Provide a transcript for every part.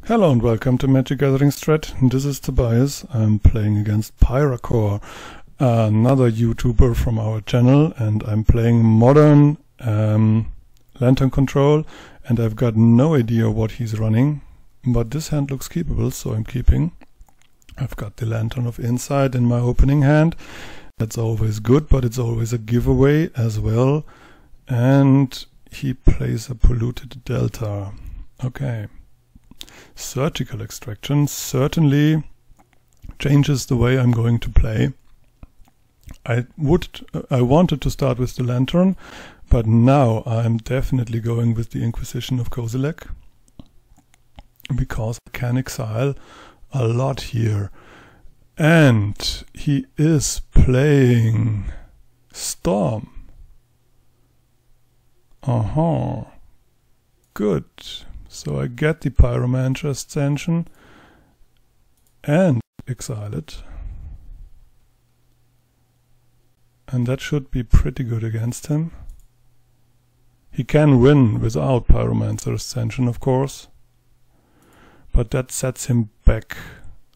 Hello and welcome to Magic Gathering Strat. This is Tobias. I'm playing against Pierakor, another YouTuber from our channel, and I'm playing modern Lantern Control, and I've got no idea what he's running, but this hand looks keepable, so I'm keeping. I've got the Lantern of Insight in my opening hand. That's always good, but it's always a giveaway as well. And he plays a Polluted Delta. Okay. Surgical Extraction certainly changes the way I'm going to play. I wanted to start with the Lantern, but now I'm definitely going with the Inquisition of Kozilek, because I can exile a lot here. And he is playing Storm. Good. So I get the Pyromancer extension and exile it. And that should be pretty good against him. He can win without Pyromancer extension, of course. But that sets him back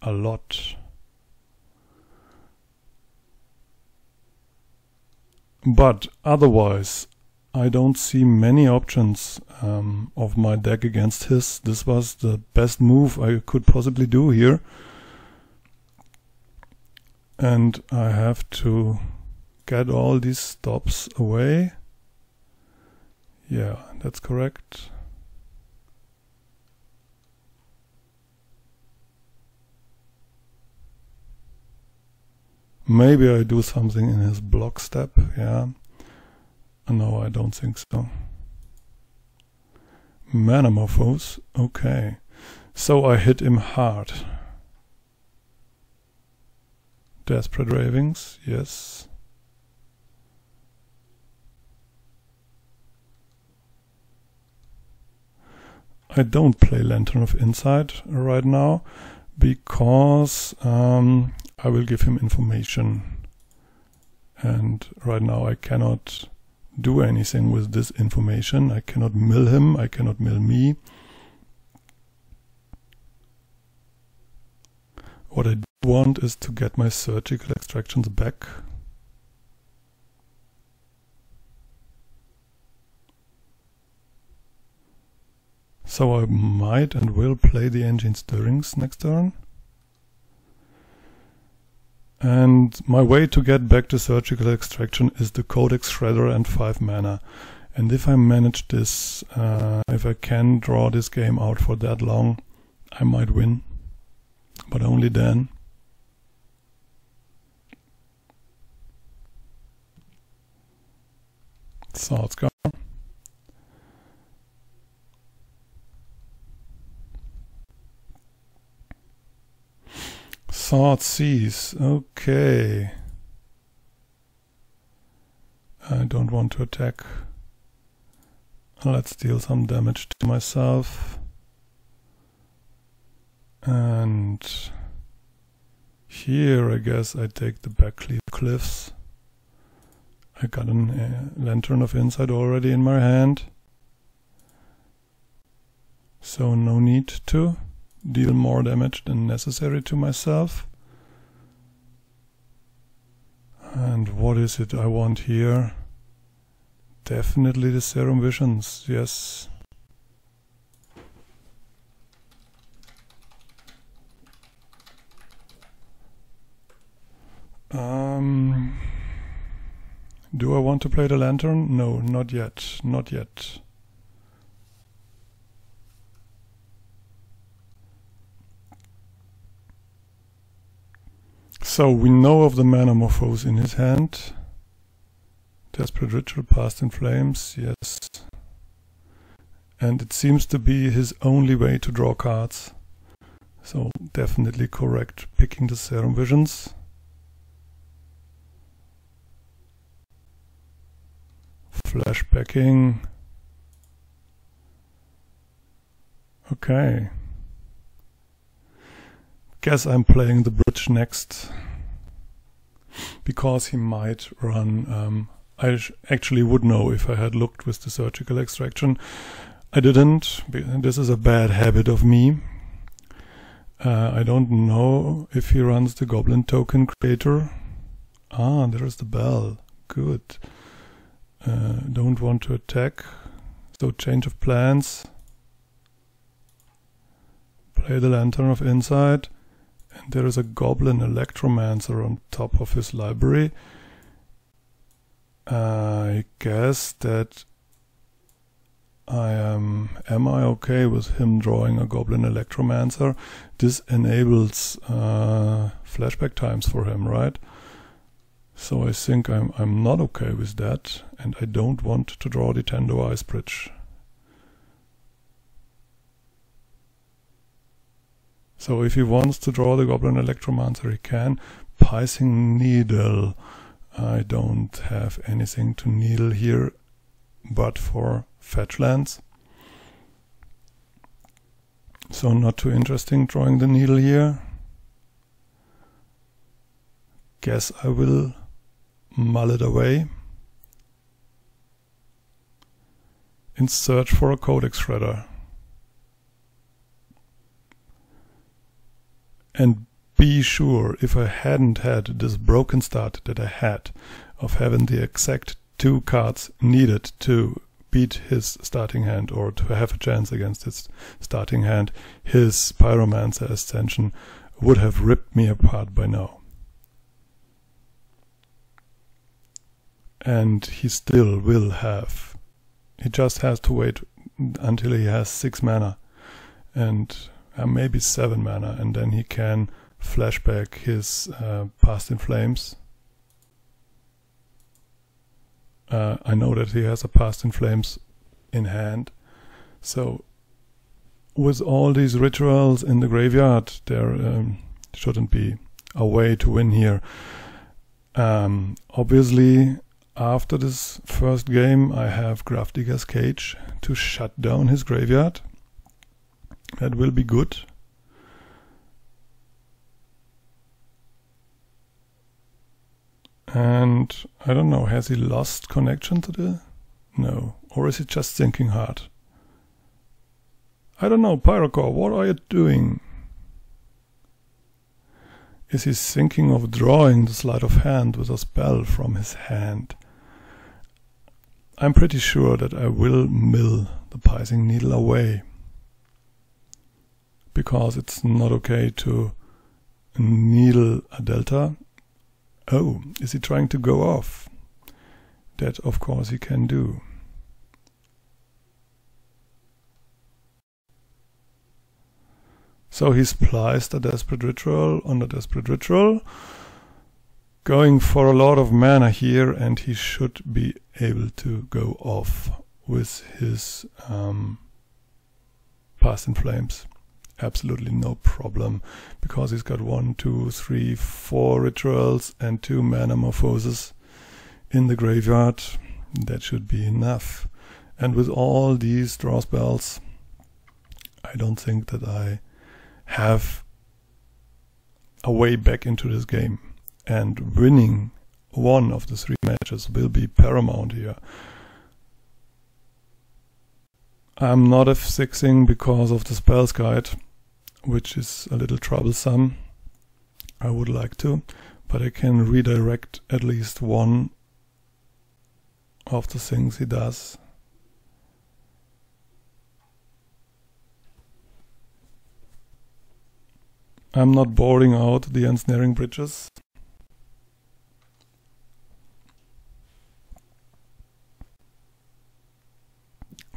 a lot. But otherwise, I don't see many options of my deck against his. This was the best move I could possibly do here. And I have to get all these stops away. Yeah, that's correct. Maybe I do something in his block step, yeah. No, I don't think so. Manamorphose, okay. So I hit him hard. Desperate Ravings, yes. I don't play Lantern of Insight right now, because I will give him information. And right now I cannot do anything with this information. I cannot mill him, I cannot mill me. What I do want is to get my surgical extractions back. So I might and will play the Engine Stirrings next turn. And my way to get back to Surgical Extraction is the Codex Shredder and 5 mana. And if I manage this, if I can draw this game out for that long, I might win. But only then. Swordscar. Swordseize, okay. I don't want to attack. Let's deal some damage to myself. And here I guess I take the Backcleave Cliffs. I got a Lantern of Insight already in my hand. So no need to deal more damage than necessary to myself. And what is it I want here? Definitely the Serum Visions, yes. Do I want to play the Lantern? No, not yet, not yet. So we know of the Manamorphose in his hand. Desperate Ritual, Past in Flames, yes. And it seems to be his only way to draw cards. So definitely correct picking the Serum Visions. Flashbacking. Okay. Guess I'm playing the bridge next, because he might run. I actually would know if I had looked with the Surgical Extraction. I didn't. This is a bad habit of me. I don't know if he runs the Goblin Token Creator. Ah, there's the bell. Good. Don't want to attack. So change of plans. Play the Lantern of Insight. And there is a Goblin Electromancer on top of his library. I guess that am I okay with him drawing a Goblin Electromancer? This enables flashback times for him, right? So I think I'm not okay with that, and I don't want to draw the Tendo Ice Bridge. So if he wants to draw the Goblin Electromancer, he can. Piercing Needle. I don't have anything to needle here but for fetch lands. So not too interesting drawing the needle here. Guess I will mull it away in search for a Codex Shredder. And be sure, if I hadn't had this broken start that I had of having the exact 2 cards needed to beat his starting hand or to have a chance against his starting hand, his Pyromancer Ascension would have ripped me apart by now. And he still will have. He just has to wait until he has 6 mana and maybe 7 mana, and then he can flashback his Past in Flames. I know that he has a Past in Flames in hand. So with all these rituals in the graveyard, there shouldn't be a way to win here. Obviously, after this first game, I have Grafdigger's Cage to shut down his graveyard. That will be good. And I don't know, has he lost connection to the... No. Or is he just thinking hard? I don't know, Pierakor, what are you doing? Is he thinking of drawing the sleight of hand with a spell from his hand? I'm pretty sure that I will mill the Piercing Needle away, because it's not okay to needle a delta. Oh, is he trying to go off? That, of course, he can do. So he spliced a Desperate Ritual on the Desperate Ritual, going for a lot of mana here, and he should be able to go off with his Past in Flames. Absolutely no problem, because he's got 1, 2, 3, 4 rituals and 2 mana morphoses in the graveyard. That should be enough. And with all these draw spells, I don't think that I have a way back into this game. And winning one of the 3 matches will be paramount here. I'm not F6ing because of the Spells Guide, which is a little troublesome. I would like to, but I can redirect at least one of the things he does. I'm not boarding out the Ensnaring Bridges.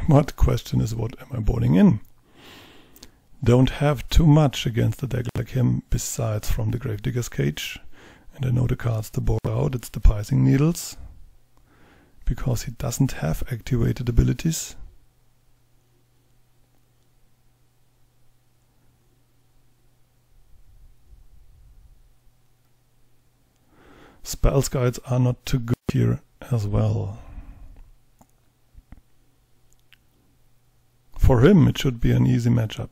But the question is, what am I boarding in? Don't have too much against a deck like him, besides from the Gravedigger's Cage. And I know the cards to board out, it's the Piercing Needles, because he doesn't have activated abilities. Spells Guides are not too good here as well. For him it should be an easy matchup.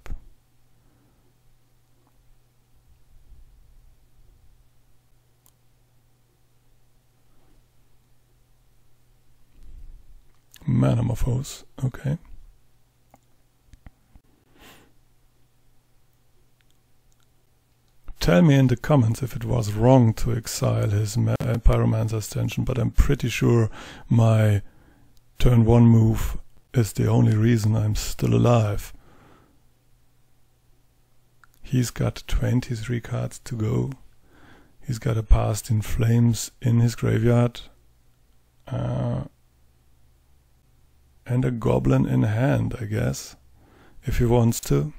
Manamorphose, okay. Tell me in the comments if it was wrong to exile his Pyromancer extension, but I'm pretty sure my turn 1 move is the only reason I'm still alive. He's got 23 cards to go. He's got a Past in Flames in his graveyard. And a Goblin in hand, I guess, if he wants to.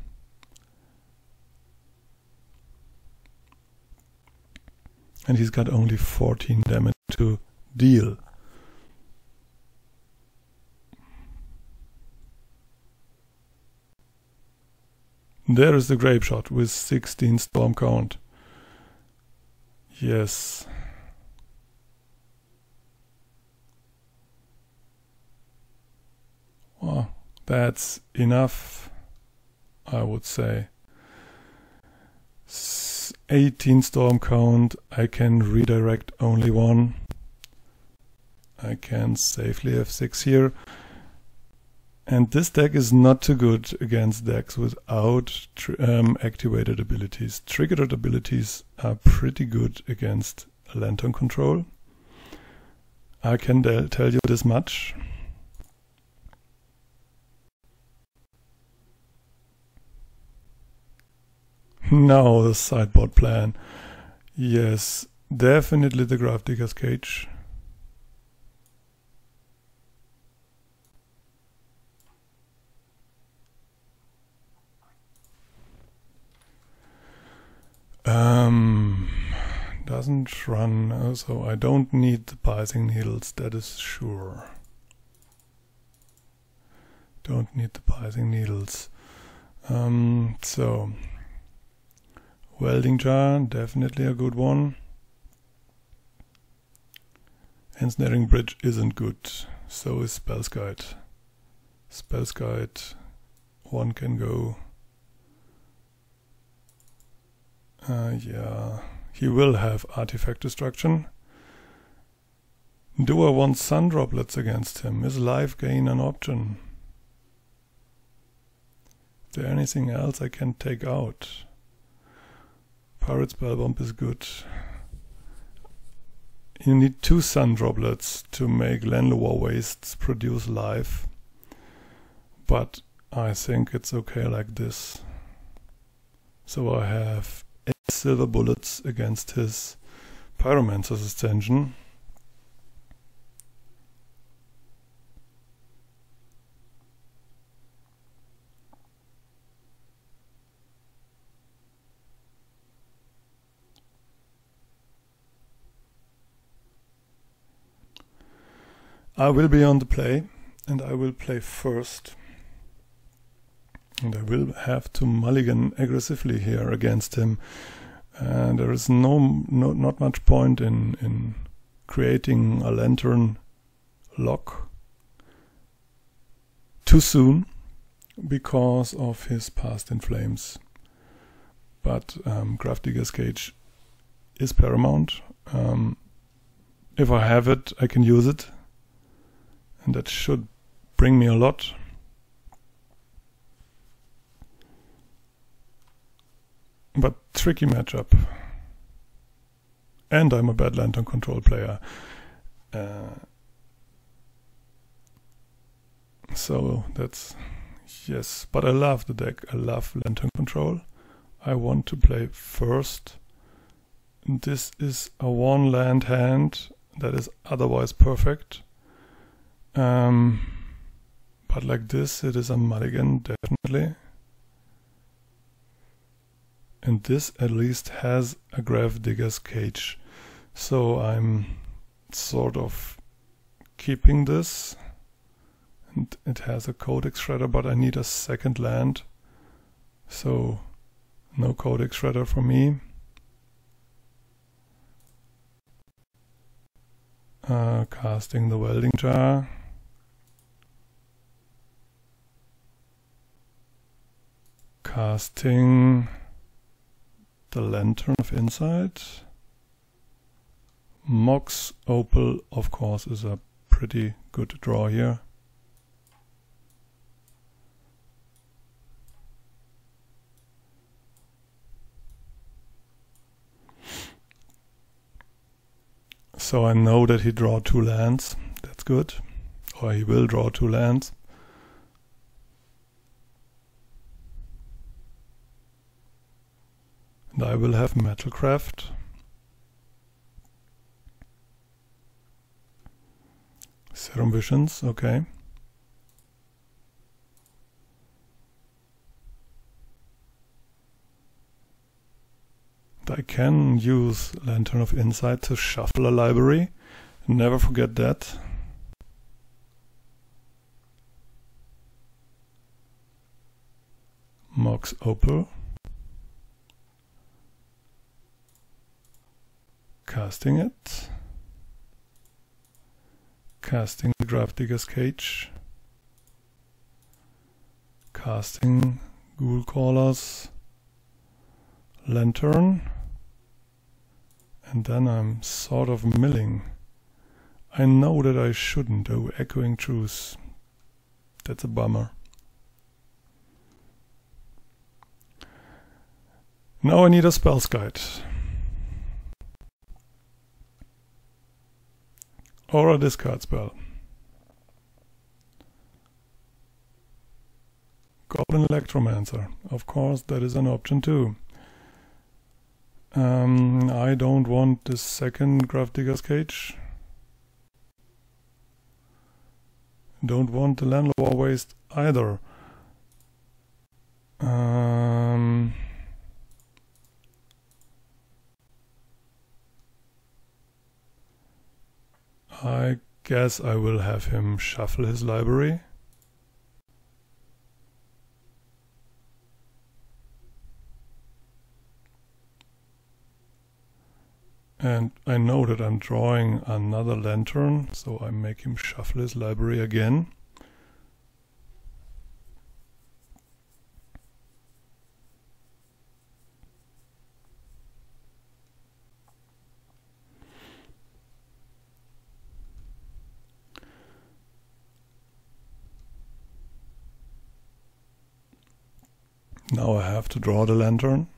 And he's got only 14 damage to deal. There is the Grape Shot with 16 storm count. Yes. Well, that's enough, I would say. 18 storm count. I can redirect only one. I can safely F6 here. And this deck is not too good against decks without activated abilities. Triggered abilities are pretty good against Lantern Control. I can tell you this much. Now the sideboard plan. Yes, definitely the Grafdigger's Cage. Doesn't run, so I don't need the Pithing Needles, that is sure. Don't need the Pithing Needles. So Welding Jar, definitely a good one. Ensnaring Bridge isn't good, so is Spell's Guide. Spell's Guide, one can go. Yeah, he will have Artifact Destruction. Do I want Sun Droplets against him? Is life gain an option? Is there anything else I can take out? Pirate Spellbomb is good. You need 2 Sun Droplets to make Landlore Wastes produce life. But I think it's okay like this. So I have 8 silver bullets against his Pyromancer's extension. I will be on the play, and I will play first. And I will have to mulligan aggressively here against him. And there is not much point in creating a lantern lock too soon because of his Past in Flames. But Grafdigger's Cage is paramount. If I have it, I can use it. And that should bring me a lot. But tricky matchup. And I'm a bad Lantern Control player. So that's... yes, but I love the deck. I love Lantern Control. I want to play first. This is a 1-land hand that is otherwise perfect. But like this, it is a mulligan, definitely. And this at least has a Grafdigger's Cage. So I'm sort of keeping this. And it has a Codex Shredder, but I need a second land. So no Codex Shredder for me. Casting the Welding Jar. Casting the Lantern of Insight. Mox Opal, of course, is a pretty good draw here. So I know that he draw 2 lands. That's good. Or he will draw 2 lands. And I will have Metalcraft. Serum Visions, okay. I can use Lantern of Insight to shuffle a library. Never forget that. Mox Opal. Casting it. Casting the Gravedigger's Cage. Casting Ghoul Caller's Lantern. And then I'm sort of milling. I know that I shouldn't do Echoing Truth. That's a bummer. Now I need a Spells Guide. Or a discard spell. Goblin Electromancer. Of course, that is an option too. I don't want the second Gravedigger's Cage. Don't want the Landlore Waste either. I guess I will have him shuffle his library. And I know that I'm drawing another Lantern, so I make him shuffle his library again. Now I have to draw the Lantern.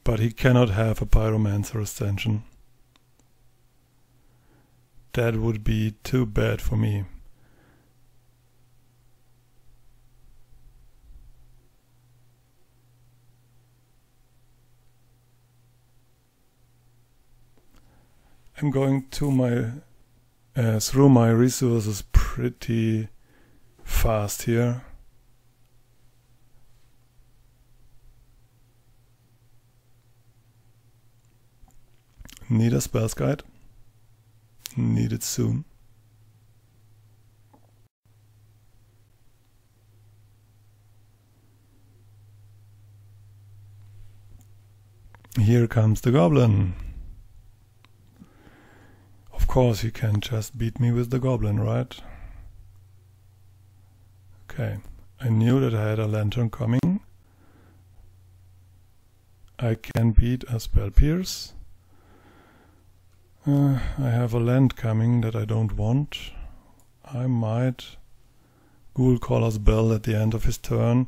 But he cannot have a Pyromancer Ascension. That would be too bad for me. I'm going to through my resources pretty fast here. Need a Spells Guide. Need it soon. Here comes the Goblin. Of course you can just beat me with the Goblin, right? Okay, I knew that I had a Lantern coming. I can beat a Spell Pierce. I have a land coming that I don't want. I might Ghoul Caller's Bell at the end of his turn,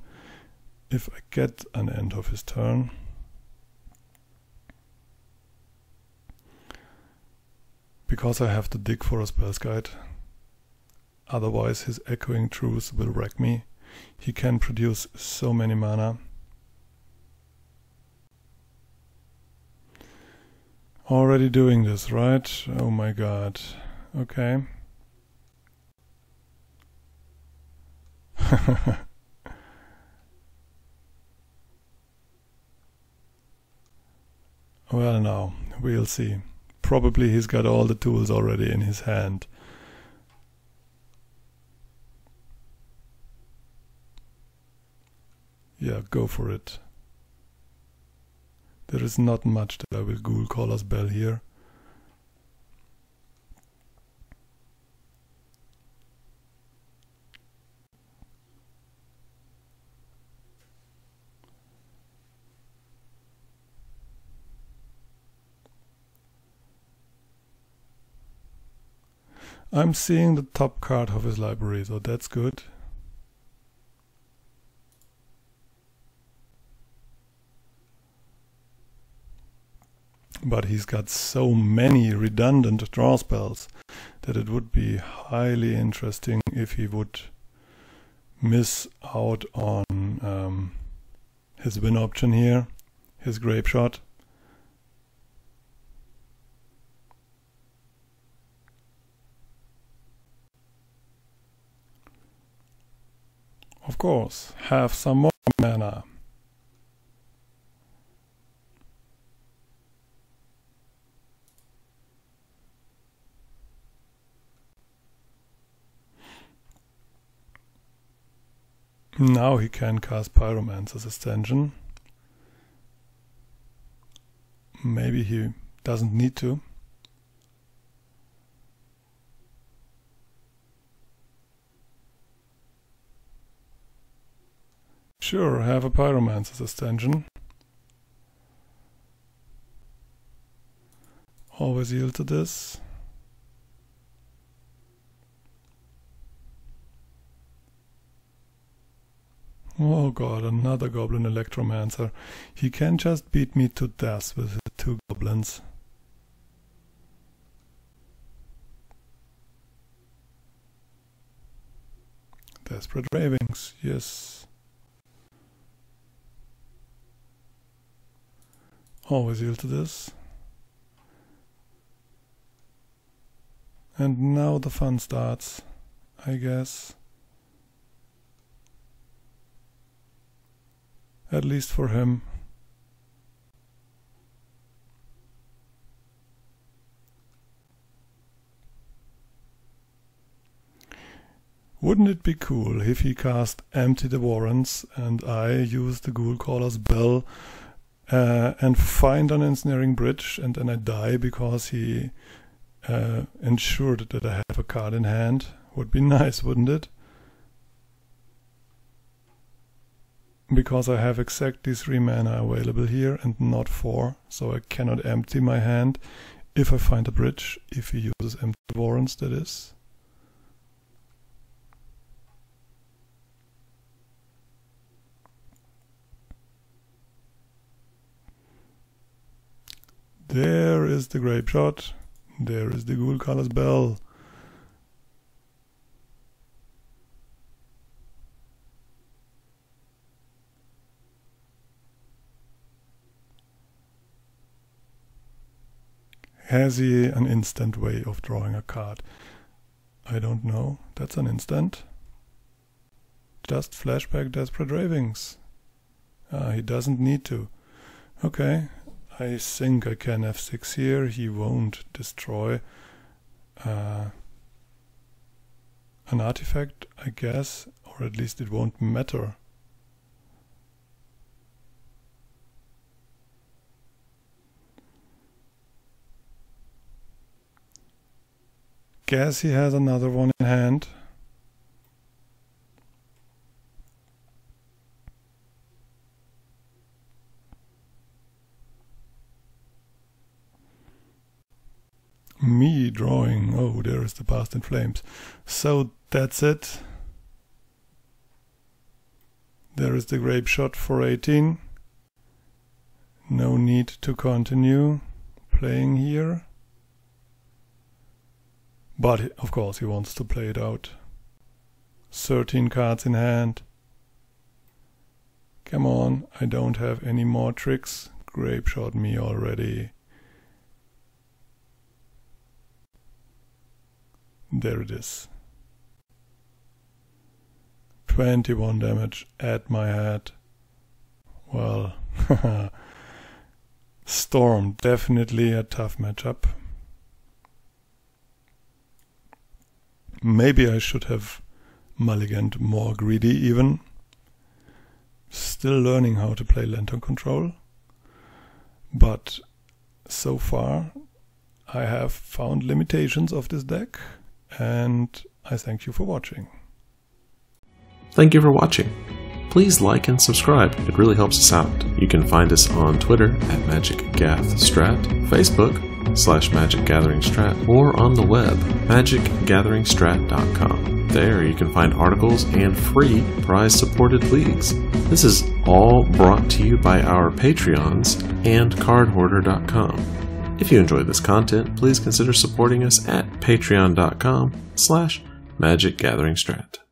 if I get an end of his turn. Because I have to dig for a Spells Guide. Otherwise his Echoing Truth will wreck me. He can produce so many mana. Already doing this, right? Oh my god. Okay. Well, now, we'll see. Probably he's got all the tools already in his hand. Yeah, go for it. There is not much that I will Ghoul Caller's Bell here. I'm seeing the top card of his library, so that's good. but he's got so many redundant draw spells that it would be highly interesting if he would miss out on his win option here, his grape shot. Of course, have some more mana. Now he can cast Pyromancer's Extension. Maybe he doesn't need to. Sure, have a Pyromancer's Extension. Always yield to this. Oh god, another Goblin Electromancer. He can just beat me to death with his 2 goblins. Desperate Ravings, yes. Always yield to this. And now the fun starts, I guess. At least for him. Wouldn't it be cool if he cast Empty the Warrens and I use the Ghoulcaller's Bell and find an Ensnaring Bridge, and then I die because he ensured that I have a card in hand? Would be nice, wouldn't it? Because I have exactly 3 mana available here and not 4, so I cannot empty my hand if I find a bridge, if he uses Empty Warrens, that is. There is the Grape Shot, there is the Ghoulcaller's Bell. Has he an instant way of drawing a card? I don't know. That's an instant. Just flashback Desperate Ravings. He doesn't need to. Okay, I think I can F6 here. He won't destroy an artifact, I guess, or at least it won't matter. Guess he has another one in hand. Me drawing. Oh, there is the Past in Flames. So that's it. There is the Grape Shot for 18. No need to continue playing here. But of course he wants to play it out. 13 cards in hand. Come on, I don't have any more tricks. Grape Shot me already. There it is. 21 damage at my head. Well, Storm, definitely a tough matchup. Maybe I should have mulliganed more greedy even. Still learning how to play Lantern Control. But so far I have found limitations of this deck, and I thank you for watching. Thank you for watching. Please like and subscribe, it really helps us out. You can find us on Twitter at MagicGathStrat, Facebook /MagicGatheringStrat, or on the web, magicgatheringstrat.com. There you can find articles and free prize-supported leagues. This is all brought to you by our Patreons and cardhoarder.com. If you enjoyed this content, please consider supporting us at patreon.com/magicgatheringstrat.